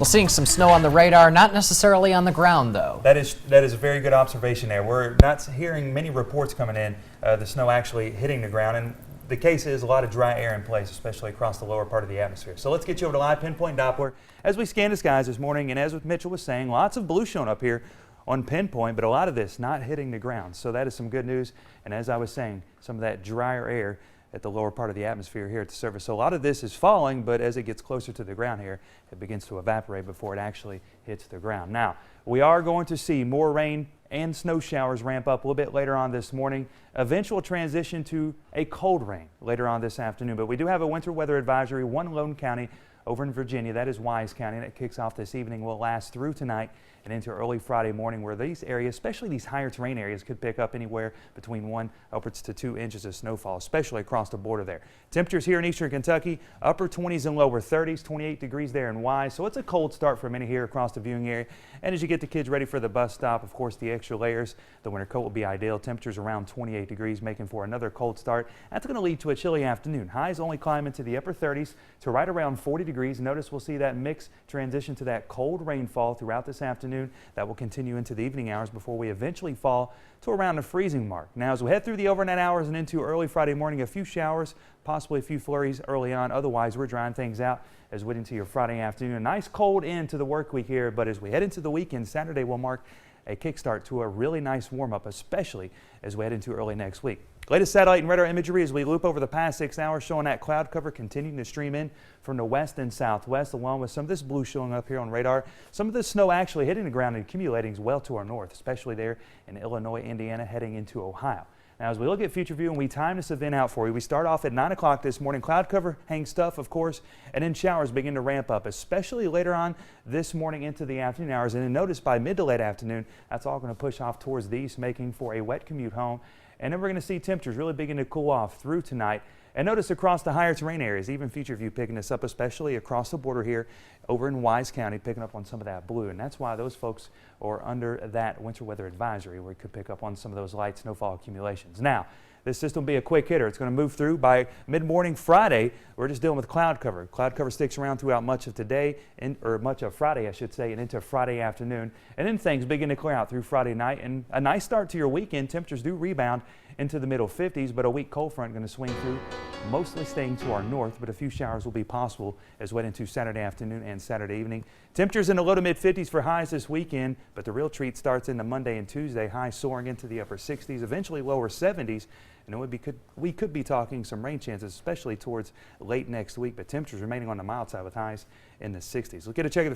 Well, seeing some snow on the radar, not necessarily on the ground, though. That is a very good observation there. We're not hearing many reports coming in, the snow actually hitting the ground, and the case is a lot of dry air in place, especially across the lower part of the atmosphere. So let's get you over to Live Pinpoint Doppler as we scan the skies this morning, and as Mitchell was saying, lots of blue showing up here on Pinpoint, but a lot of this not hitting the ground. So that is some good news, and as I was saying, some of that drier air at the lower part of the atmosphere here at the surface. So a lot of this is falling, but as it gets closer to the ground here, it begins to evaporate before it actually hits the ground. Now, we are going to see more rain and snow showers ramp up a little bit later on this morning. Eventual transition to a cold rain later on this afternoon. But we do have a winter weather advisory, one lone county over in Virginia. That is Wise County, and it kicks off this evening, will last through tonight and into early Friday morning, where these areas, especially these higher terrain areas, could pick up anywhere between 1 upwards to 2 inches of snowfall, especially across the border there. Temperatures here in eastern Kentucky, upper 20s and lower 30s, 28 degrees there in Wise. So it's a cold start for many here across the viewing area. And as you get the kids ready for the bus stop, of course, the extra layers, the winter coat will be ideal. Temperatures around 28 degrees, making for another cold start. That's going to lead to a chilly afternoon. Highs only climb into the upper 30s to right around 40 degrees. Notice we'll see that mix transition to that cold rainfall throughout this afternoon. That will continue into the evening hours before we eventually fall to around the freezing mark. Now, as we head through the overnight hours and into early Friday morning, a few showers, possibly a few flurries early on. Otherwise, we're drying things out as we head into your Friday afternoon. A nice cold end to the work week here, but as we head into the weekend, Saturday will mark a kickstart to a really nice warm-up, especially as we head into early next week. Latest satellite and radar imagery as we loop over the past 6 hours, showing that cloud cover continuing to stream in from the west and southwest, along with some of this blue showing up here on radar. Some of the snow actually hitting the ground and accumulating well to our north, especially there in Illinois, Indiana, heading into Ohio. Now, as we look at future view and we time this event out for you, we start off at 9 o'clock this morning. Cloud cover hangs tough, of course, and then showers begin to ramp up, especially later on this morning into the afternoon hours. And then notice by mid to late afternoon, that's all going to push off towards the east, making for a wet commute home. And then we're going to see temperatures really begin to cool off through tonight. And notice across the higher terrain areas, even future view picking this up, especially across the border here over in Wise County, picking up on some of that blue. And that's why those folks are under that winter weather advisory, where we could pick up on some of those light snowfall accumulations. Now, this system will be a quick hitter. It's going to move through by mid-morning Friday. We're just dealing with cloud cover. Cloud cover sticks around throughout much of today, or much of Friday, I should say, and into Friday afternoon. And then things begin to clear out through Friday night. And a nice start to your weekend. Temperatures do rebound into the middle 50s, but a weak cold front going to swing through, mostly staying to our north, but a few showers will be possible as we head into Saturday afternoon and Saturday evening. Temperatures in the low to mid 50s for highs this weekend, but the real treat starts into Monday and Tuesday. Highs soaring into the upper 60s, eventually lower 70s. And we could be talking some rain chances, especially towards late next week, but temperatures remaining on the mild side with highs in the 60s. We'll get a check of the